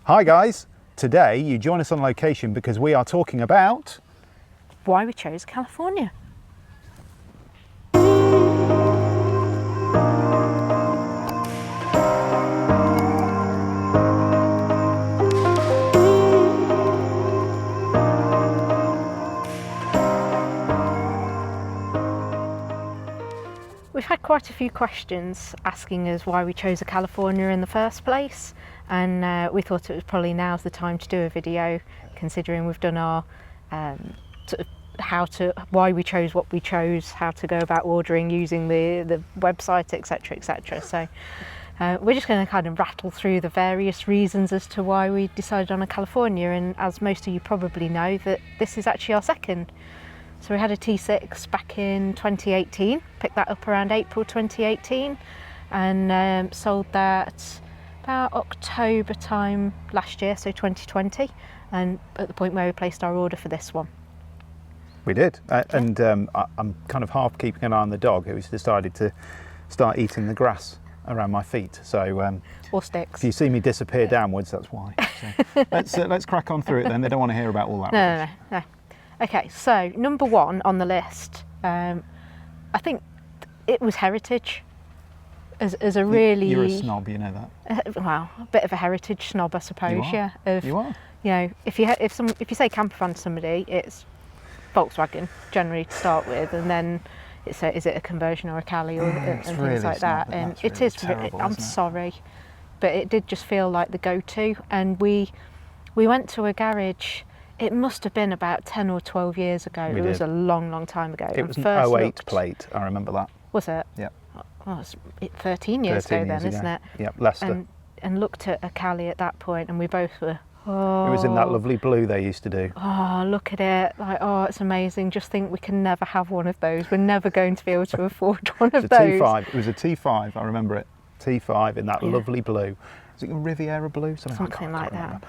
Hi guys, today you join us on location because we are talking about why we chose California. We've had quite a few questions asking us why we chose California in the first place, and we thought it was probably now's the time to do a video, considering we've done our sort of why we chose what we chose, how to go about ordering using the website, etc, etc. So we're just going to kind of rattle through the various reasons as to why we decided on a California, and as most of you probably know, that this is actually our second. So we had a T6 back in 2018, picked that up around April 2018, and sold that about October time last year, so 2020, and at the point where we placed our order for this one. We did, and I'm kind of half keeping an eye on the dog who's decided to start eating the grass around my feet. So or sticks. If you see me disappear downwards, that's why. So let's crack on through it then. They don't want to hear about all that. No. Okay, so number one on the list, I think it was heritage. As a really... You're a snob, you know that. Well, a bit of a heritage snob, I suppose. You are. Yeah. You are. You know, if you say Campervan to somebody, it's Volkswagen generally to start with, and then it's is it a conversion or a Cali or and things really like that. And really it is. terrible, I'm sorry, but it did just feel like the go-to. And we went to a garage. It must have been about 10 or 12 years ago. It was a long time ago. It was an 08 plate, I remember that. Was it? Yeah. Well, it's 13 years ago then, isn't it? Yeah, Leicester. And looked at a Cali at that point, and we both were, It was in that lovely blue they used to do. Oh, look at it. Like, oh, it's amazing. Just think we can never have one of those. We're never going to be able to afford one of those. T5. It was a T5, I remember it. T5 in that lovely blue. Was it a Riviera blue? Something like that. Remember.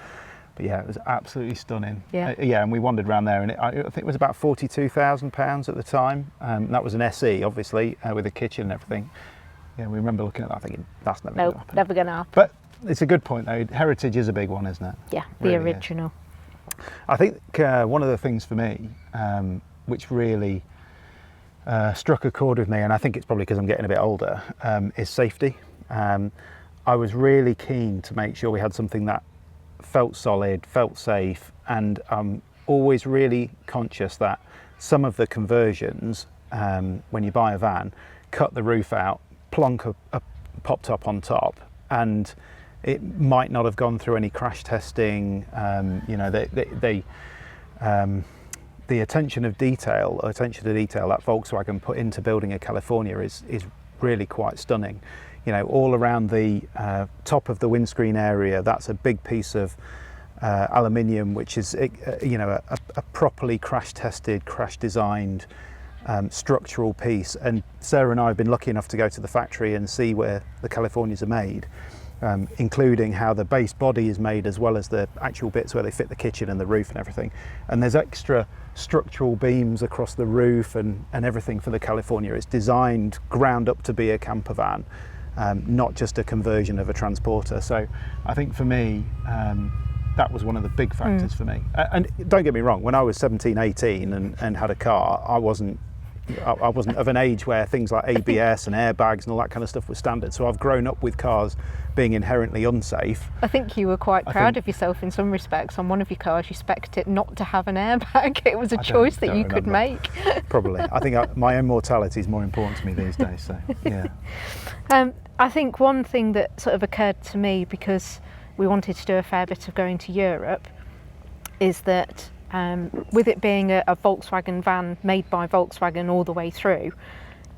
But yeah, it was absolutely stunning. Yeah. And we wandered around there, and I think it was about £42,000 at the time. That was an SE, obviously, with a kitchen and everything. Yeah, we remember looking at that thinking, that's never going to happen. Never going to happen. But it's a good point, though. Heritage is a big one, isn't it? Yeah, the original. Is. I think one of the things for me, which really struck a chord with me, and I think it's probably because I'm getting a bit older, is safety. I was really keen to make sure we had something that felt solid, felt safe, and I'm always really conscious that some of the conversions, when you buy a van, cut the roof out, plonk a pop top on top, and it might not have gone through any crash testing. You know, the attention to detail that Volkswagen put into building a California is really quite stunning. You know, all around the top of the windscreen area, that's a big piece of aluminium, which is you know, a properly crash tested, crash designed structural piece. And Sarah and I have been lucky enough to go to the factory and see where the Californias are made, including how the base body is made, as well as the actual bits where they fit the kitchen and the roof and everything. And there's extra structural beams across the roof and everything for the California. It's designed ground up to be a camper van. Not just a conversion of a transporter. So I think for me, that was one of the big factors for me. And don't get me wrong, when I was 17, 18 and had a car, I wasn't of an age where things like ABS and airbags and all that kind of stuff was standard. So I've grown up with cars being inherently unsafe. I think you were quite proud of yourself in some respects. On one of your cars, you spec'd it not to have an airbag. It was a choice that you could make. Probably. I think my own mortality is more important to me these days. So yeah. I think one thing that sort of occurred to me, because we wanted to do a fair bit of going to Europe, is that with it being a Volkswagen van made by Volkswagen all the way through,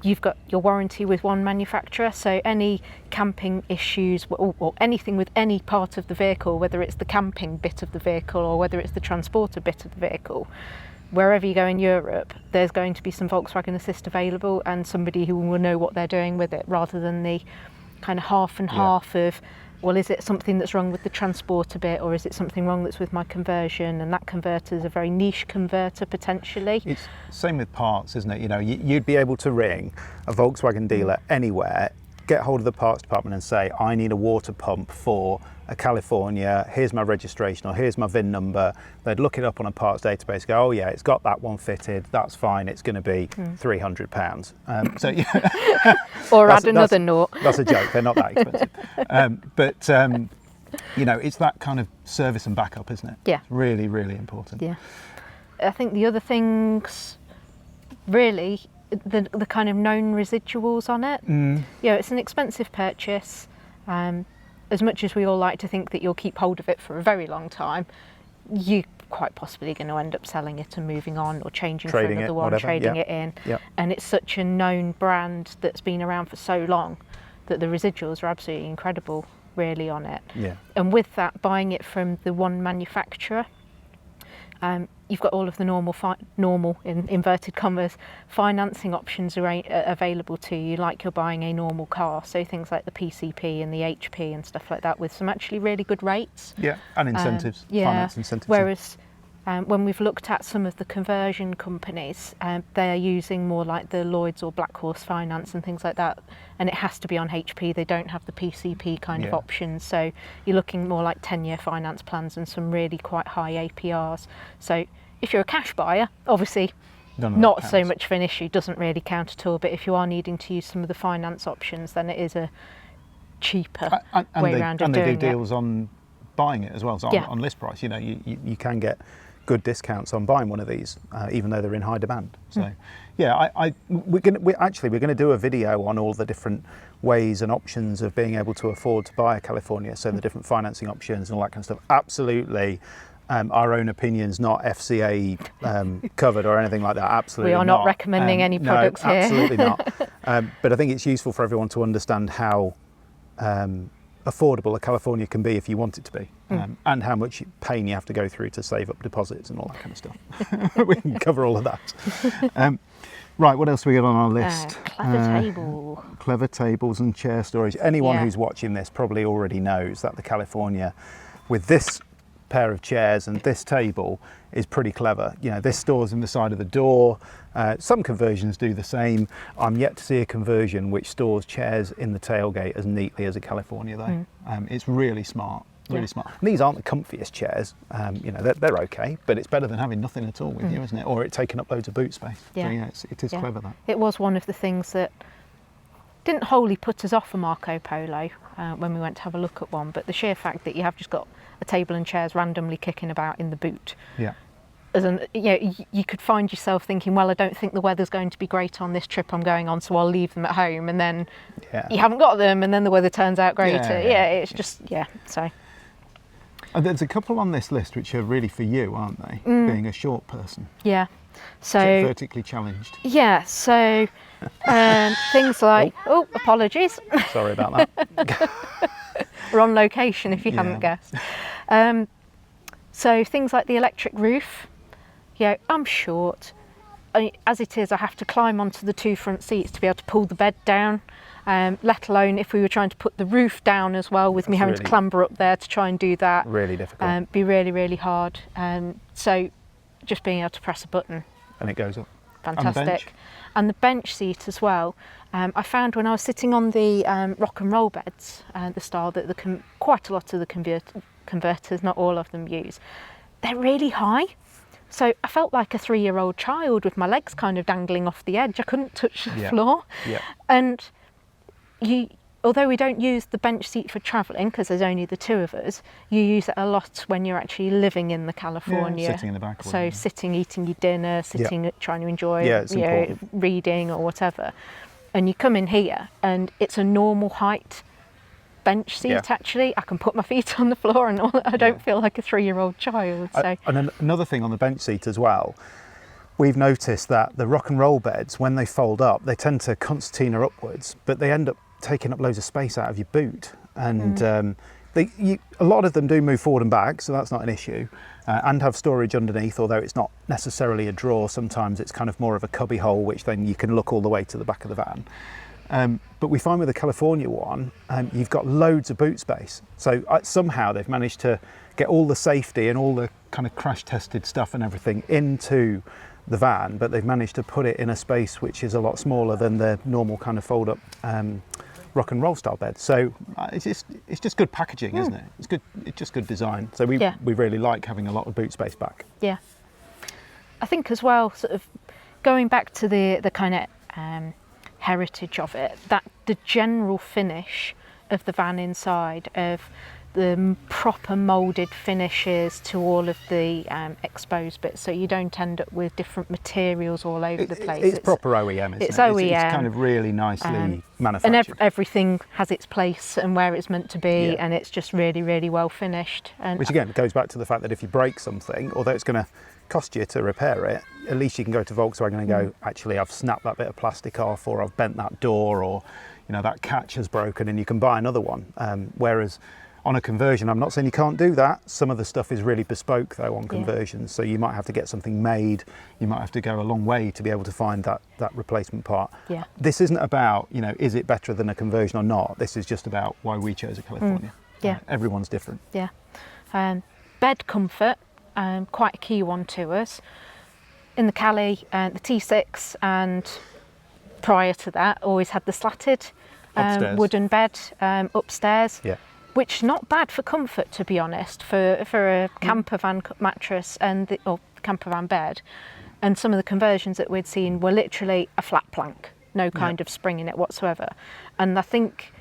you've got your warranty with one manufacturer, so any camping issues or anything with any part of the vehicle, whether it's the camping bit of the vehicle or whether it's the transporter bit of the vehicle, wherever you go in Europe, there's going to be some Volkswagen Assist available and somebody who will know what they're doing with it, rather than the kind of half and half of, well, is it something that's wrong with the transporter bit, or is it something wrong that's with my conversion? And that converter is a very niche converter potentially. It's same with parts, isn't it? You know, you'd be able to ring a Volkswagen dealer anywhere get hold of the parts department and say, I need a water pump for a California, here's my registration or here's my VIN number, they'd look it up on a parts database, go, oh yeah, it's got that one fitted, that's fine, it's going to be £300. So yeah. Or add another nought. That's a joke, they're not that expensive. You know, it's that kind of service and backup, isn't it? Yeah. It's really, really important. Yeah. I think the other things, really, the kind of known residuals on it. Yeah, it's an expensive purchase. As much as we all like to think that you'll keep hold of it for a very long time, you're quite possibly going to end up selling it and moving on, or changing for another one, trading it in. Yep. And it's such a known brand that's been around for so long that the residuals are absolutely incredible, really, on it. Yeah. And with that, buying it from the one manufacturer, you've got all of the normal in inverted commas financing options are available to you, like you're buying a normal car. So things like the PCP and the HP and stuff like that, with some actually really good rates. Yeah, and incentives, finance incentives. Whereas when we've looked at some of the conversion companies, they're using more like the Lloyds or Black Horse Finance and things like that, and it has to be on HP. They don't have the PCP kind of options, so you're looking more like 10-year finance plans and some really quite high APRs. So if you're a cash buyer, obviously not so much of an issue, doesn't really count at all, but if you are needing to use some of the finance options, then it is a cheaper way around of doing it. And they do deals on buying it as well, so on list price. You know, you can get good discounts on buying one of these, even though they're in high demand. So, yeah, we're going to do a video on all the different ways and options of being able to afford to buy a California. So the different financing options and all that kind of stuff. Absolutely, our own opinions, not FCA covered or anything like that. Absolutely, we are not recommending any products no, here. Absolutely not. But I think it's useful for everyone to understand how affordable a California can be if you want it to be, and how much pain you have to go through to save up deposits and all that kind of stuff. We can cover all of that. Right, what else have we got on our list? Clever tables and chair storage. Anyone who's watching this probably already knows that the California, with this pair of chairs and this table, is pretty clever. You know, this stores in the side of the door. Some conversions do the same. I'm yet to see a conversion which stores chairs in the tailgate as neatly as a California though. It's really smart, really smart. And these aren't the comfiest chairs, you know, they're okay, but it's better than having nothing at all with you, isn't it? Or it taking up loads of boot space. So yeah, it is clever, that. It was one of the things that didn't wholly put us off a Marco Polo when we went to have a look at one, but the sheer fact that you have just got a table and chairs randomly kicking about in the boot. Yeah. You could find yourself thinking, well, I don't think the weather's going to be great on this trip I'm going on, so I'll leave them at home, and then you haven't got them, and then the weather turns out greater. So. And there's a couple on this list which are really for you, aren't they? Being a short person. Yeah. So vertically challenged. Yeah. So things like apologies. Sorry about that. We're on location, if you hadn't guessed. So things like the electric roof. Yeah, I'm short. As it is, I have to climb onto the two front seats to be able to pull the bed down, let alone if we were trying to put the roof down as well, with me having to clamber up there to try and do that. Really difficult. Be really, really hard. So just being able to press a button. And it goes up. Fantastic. And the bench seat as well. I found when I was sitting on the rock and roll beds, the style that quite a lot of the converters, not all of them, use, they're really high. So I felt like a 3-year-old child with my legs kind of dangling off the edge. I couldn't touch the floor. Yeah. And although we don't use the bench seat for travelling, because there's only the two of us, you use it a lot when you're actually living in the California. Sitting in the back. So sitting, eating your dinner, sitting, trying to enjoy reading or whatever. And you come in here and it's a normal height bench seat actually. I can put my feet on the floor and I don't feel like a 3-year-old child. So. And another thing on the bench seat as well, we've noticed that the rock and roll beds, when they fold up, they tend to concertina upwards, but they end up taking up loads of space out of your boot. And a lot of them do move forward and back, so that's not an issue, and have storage underneath, although it's not necessarily a drawer. Sometimes it's kind of more of a cubby hole, which then you can look all the way to the back of the van. But we find with the California one, you've got loads of boot space. So somehow they've managed to get all the safety and all the kind of crash tested stuff and everything into the van, but they've managed to put it in a space which is a lot smaller than the normal kind of fold up rock and roll style bed. So it's just good packaging, isn't it? It's good. It's just good design. So we really like having a lot of boot space back. Yeah. I think as well, sort of going back to the kind of heritage of it, that the general finish of the van inside, of the proper moulded finishes to all of the exposed bits, so you don't end up with different materials all over the place. It's proper OEM, isn't it? It's OEM. It's kind of really nicely manufactured. And everything has its place and where it's meant to be, and it's just really, really well finished. And which again goes back to the fact that if you break something, although it's going to cost you to repair it, at least you can go to Volkswagen and go, actually I've snapped that bit of plastic off, or I've bent that door, or that catch has broken, and you can buy another one. Whereas on a conversion, I'm not saying you can't do that. Some of the stuff is really bespoke though on conversions, so you might have to get something made. You might have to go a long way to be able to find that replacement part. Yeah. This isn't about, is it better than a conversion or not? This is just about why we chose a California. Yeah. Everyone's different. Yeah. Bed comfort, quite a key one to us. In the Cali, the T6, and prior to that, always had the slatted wooden bed upstairs. Yeah. Which not bad for comfort, to be honest, for a campervan mattress or campervan bed. And some of the conversions that we'd seen were literally a flat plank, no kind of spring in it whatsoever. And I think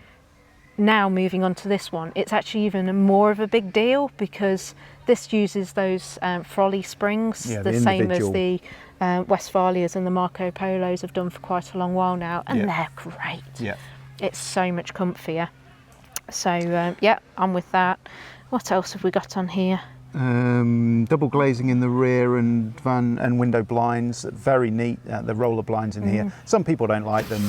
now moving on to this one, it's actually even more of a big deal, because this uses those Frolly springs, the same as the Westphalias and the Marco Polos have done for quite a long while now, and they're great. Yeah. It's so much comfier. So I'm with that. What else have we got on here? Double glazing in the rear and van and window blinds, very neat. The roller blinds in here. Some people don't like them.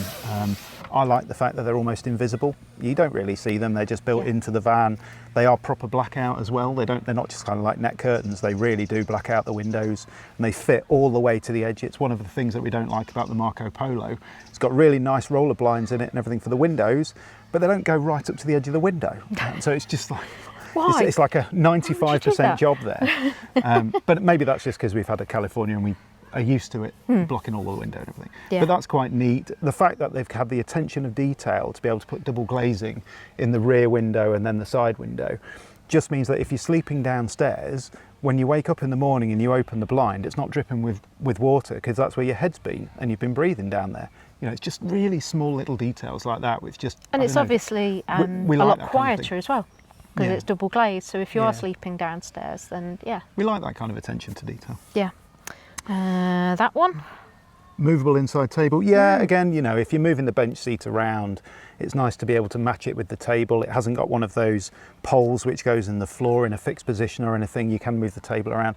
I like the fact that they're almost invisible. You don't really see them. They're just built into the van. They are proper blackout as well. They're not just kind of like net curtains. They really do black out the windows, and they fit all the way to the edge. It's one of the things that we don't like about the Marco Polo. It's got really nice roller blinds in it and everything for the windows, but they don't go right up to the edge of the window. So it's just like, it's like a 95% job there. But maybe that's just because we've had a California and we are used to it blocking all the window and everything. Yeah. But that's quite neat. The fact that they've had the attention of detail to be able to put double glazing in the rear window and then the side window just means that if you're sleeping downstairs, when you wake up in the morning and you open the blind, it's not dripping with water, because that's where your head's been and you've been breathing down there. It's just really small little details like that, which just... And it's obviously we a lot quieter as well, because it's double glazed. So if you are sleeping downstairs, then we like that kind of attention to detail. Yeah. That one? Movable inside table. Yeah, again, if you're moving the bench seat around, it's nice to be able to match it with the table. It hasn't got one of those poles which goes in the floor in a fixed position or anything. You can move the table around.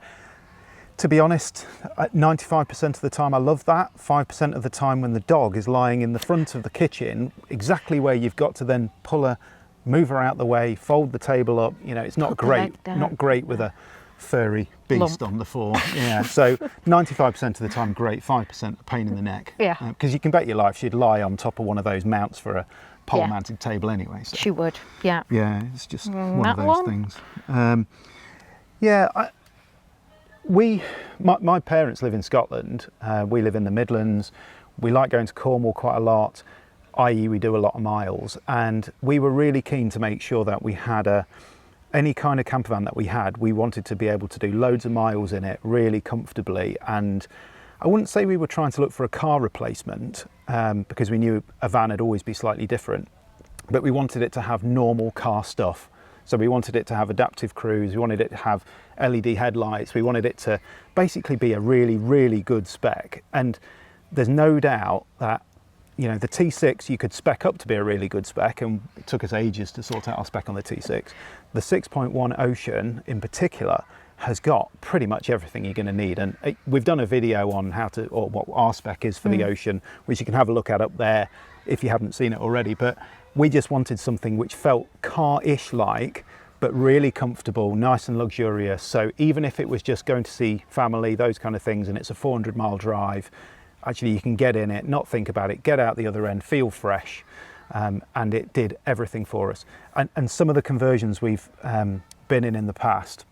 To be honest, 95% of the time I love that. 5% of the time when the dog is lying in the front of the kitchen, exactly where you've got to then move her out the way, fold the table up. It's not great. Not great with a furry beast on the floor. Yeah, so 95% of the time great, 5% a pain in the neck. Yeah. Because you can bet your life she'd lie on top of one of those mounts for a pole mounted table anyway. So. She would, yeah. Yeah, it's just one of those things. My parents live in Scotland. We live in the Midlands. We like going to Cornwall quite a lot, i.e. we do a lot of miles, and we were really keen to make sure that we had any kind of campervan that we had, we wanted to be able to do loads of miles in it really comfortably. And I wouldn't say we were trying to look for a car replacement, because we knew a van would always be slightly different, but we wanted it to have normal car stuff. So we wanted it to have adaptive cruise, we wanted it to have LED headlights, we wanted it to basically be a really, really good spec. And there's no doubt that the T6 you could spec up to be a really good spec, and it took us ages to sort out our spec on the T6. The 6.1 Ocean in particular has got pretty much everything you're going to need, and we've done a video on what our spec is for the Ocean, which you can have a look at up there if you haven't seen it already. But we just wanted something which felt car-ish like, but really comfortable, nice and luxurious. So even if it was just going to see family, those kind of things, and it's a 400-mile drive, actually you can get in it, not think about it, get out the other end, feel fresh, and it did everything for us. And some of the conversions we've been in the past,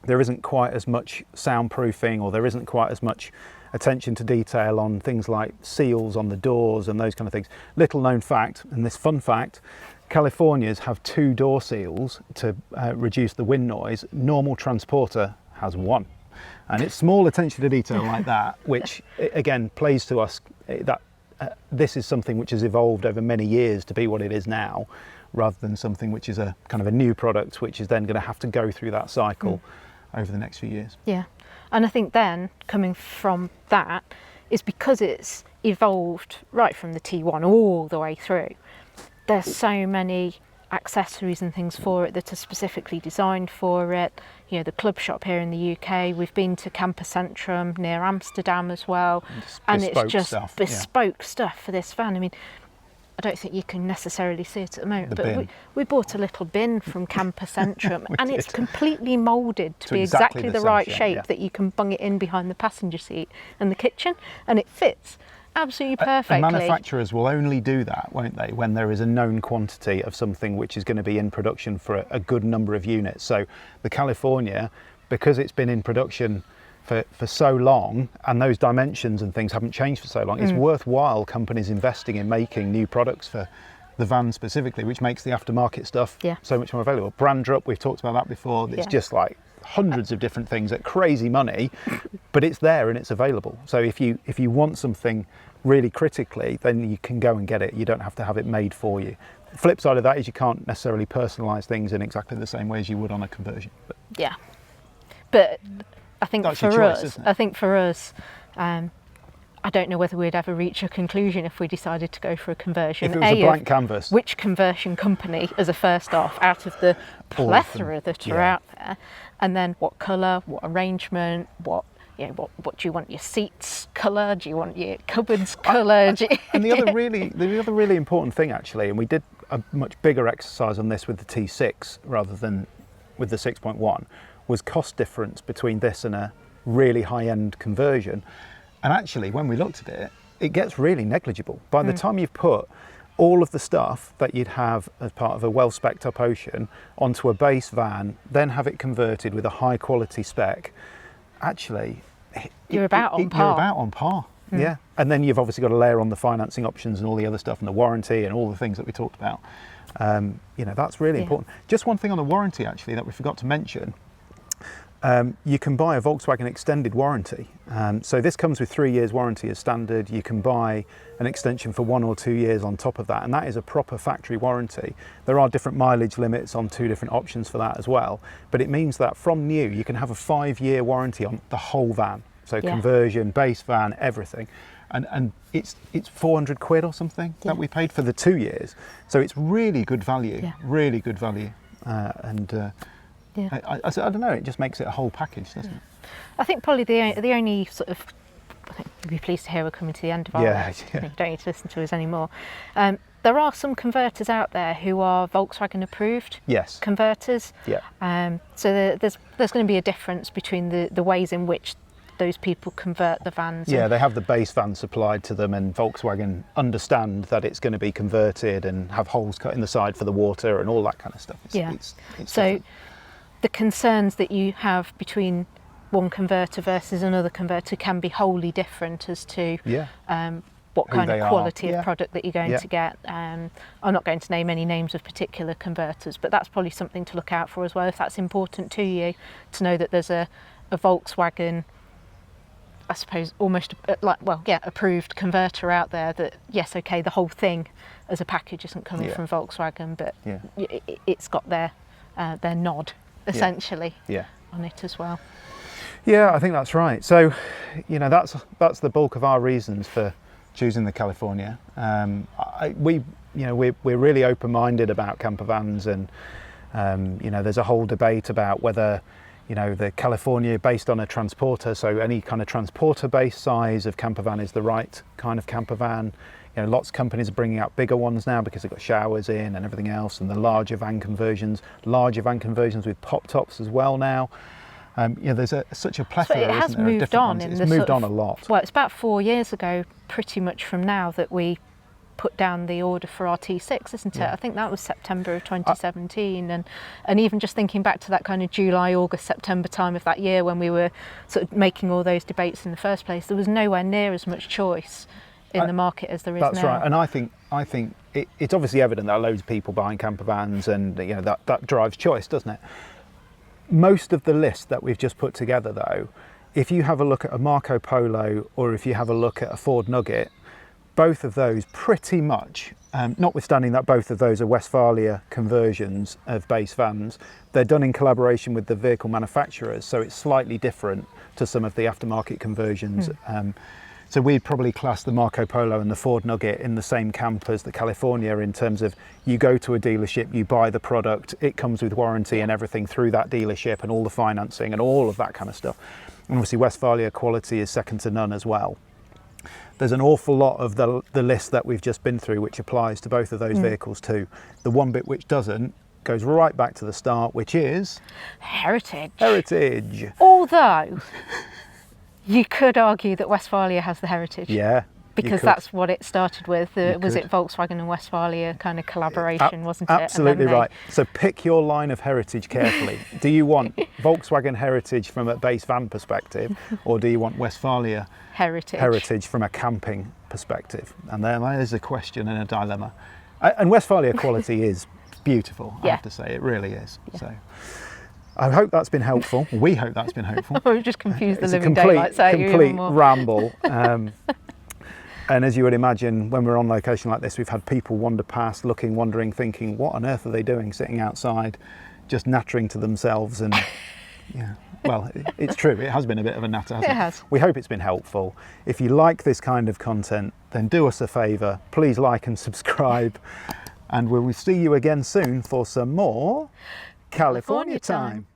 there isn't quite as much soundproofing, or there isn't quite as much attention to detail on things like seals on the doors and those kind of things. Little known fact, and this fun fact, Californias have 2 door seals to reduce the wind noise. Normal Transporter has 1. And it's small attention to detail like that, which again plays to us that this is something which has evolved over many years to be what it is now, rather than something which is a kind of a new product which is then going to have to go through that cycle over the next few years. Yeah, and I think then coming from that is because it's evolved right from the T1 all the way through. There's so many accessories and things for it that are specifically designed for it. You know, the club shop here in the UK, we've been to Camper Centrum near Amsterdam as well, and it's just stuff, bespoke stuff for this van. I mean, I don't think you can necessarily see it at the moment, but we bought a little bin from Camper Centrum and it's completely moulded to be exactly the right shape that you can bung it in behind the passenger seat and the kitchen, and it fits absolutely perfectly. And manufacturers will only do that, won't they, when there is a known quantity of something which is going to be in production for a good number of units. So the California, because it's been in production for so long, and those dimensions and things haven't changed for so long, it's worthwhile companies investing in making new products for the van specifically, which makes the aftermarket stuff so much more available. Brand Drop, we've talked about that before. It's just like hundreds of different things at crazy money, but it's there and it's available. So if you want something really critically, then you can go and get it. You don't have to have it made for you. The flip side of that is you can't necessarily personalize things in exactly the same way as you would on a conversion. But I think that's for us, I don't know whether we'd ever reach a conclusion if we decided to go for a conversion. If it was a blank canvas. Which conversion company as a first off out of the plethora that are out there, and then what colour, what arrangement, what do you want your seats colour? Do you want your cupboards colour? And the other really important thing actually, and we did a much bigger exercise on this with the T6 rather than with the 6.1, was cost difference between this and a really high-end conversion. And actually, when we looked at it, it gets really negligible. By the time you've put all of the stuff that you'd have as part of a well-spec'd up Ocean onto a base van, then have it converted with a high-quality spec, actually, you're about on par. You're about on par, yeah. And then you've obviously got to layer on the financing options and all the other stuff and the warranty and all the things that we talked about. That's really important. Just one thing on the warranty, actually, that we forgot to mention. You can buy a Volkswagen extended warranty. So this comes with 3 years warranty as standard. You can buy an extension for 1 or 2 years on top of that, and that is a proper factory warranty. There are different mileage limits on 2 different options for that as well, but it means that from new you can have a 5-year warranty on the whole van. So conversion, base van, everything. And it's 400 quid or something that we paid for the 2 years. So it's really good value, really good value. I don't know, it just makes it a whole package, doesn't it? I think probably the only sort of, I think you'll be pleased to hear we're coming to the end of our you don't need to listen to us anymore. There are some converters out there who are Volkswagen approved converters. So there's going to be a difference between the ways in which those people convert the vans. Yeah, they have the base van supplied to them, and Volkswagen understand that it's going to be converted and have holes cut in the side for the water and all that kind of stuff. It's so different. The concerns that you have between one converter versus another converter can be wholly different as to what kind of quality of product that you're going to get. I'm not going to name any names of particular converters, but that's probably something to look out for as well, if that's important to you, to know that there's a Volkswagen, I suppose, almost approved converter out there that, yes, okay, the whole thing as a package isn't coming from Volkswagen, but it's got their nod, essentially, on it as well. Yeah, I think that's right. So, that's the bulk of our reasons for choosing the California. We're really open-minded about camper vans, and there's a whole debate about whether the California based on a transporter, so any kind of transporter base size of camper van is the right kind of camper van. Lots of companies are bringing out bigger ones now because they've got showers in and everything else, and the larger van conversions with pop tops as well now. There's such a plethora. So it has moved on. It's moved on a lot. Well, it's about 4 years ago, pretty much from now, that we put down the order for our T6, isn't it? Yeah. I think that was September of 2017, and even just thinking back to that kind of July, August, September time of that year when we were sort of making all those debates in the first place, there was nowhere near as much choice in the market as there is now. That's right, and I think it's obviously evident that loads of people buying campervans, and you know that drives choice, doesn't it? Most of the list that we've just put together, though, if you have a look at a Marco Polo or if you have a look at a Ford Nugget, both of those pretty much, notwithstanding that both of those are Westfalia conversions of base vans, they're done in collaboration with the vehicle manufacturers, so it's slightly different to some of the aftermarket conversions. So we'd probably class the Marco Polo and the Ford Nugget in the same camp as the California, in terms of you go to a dealership, you buy the product, it comes with warranty and everything through that dealership and all the financing and all of that kind of stuff. And obviously Westfalia quality is second to none as well. There's an awful lot of the list that we've just been through which applies to both of those vehicles too. The one bit which doesn't goes right back to the start, which is Heritage. heritage. Although you could argue that Westfalia has the heritage. Yeah. Because that's what it started with. Was it Volkswagen and Westfalia kind of collaboration, wasn't it? Absolutely right. So pick your line of heritage carefully. Do you want Volkswagen heritage from a base van perspective, or do you want Westfalia heritage from a camping perspective? And there's a question and a dilemma. And Westfalia quality is beautiful, I have to say. It really is. Yeah. So I hope that's been helpful. We hope that's been helpful. We've just confused the It's living a daylights out of you complete even more. ramble. And as you would imagine, when we're on location like this, we've had people wander past, looking, wondering, thinking, what on earth are they doing sitting outside, just nattering to themselves? And yeah, well, it's true. It has been a bit of a natter, hasn't it? It has. We hope it's been helpful. If you like this kind of content, then do us a favour. Please like and subscribe. And we will see you again soon for some more California time.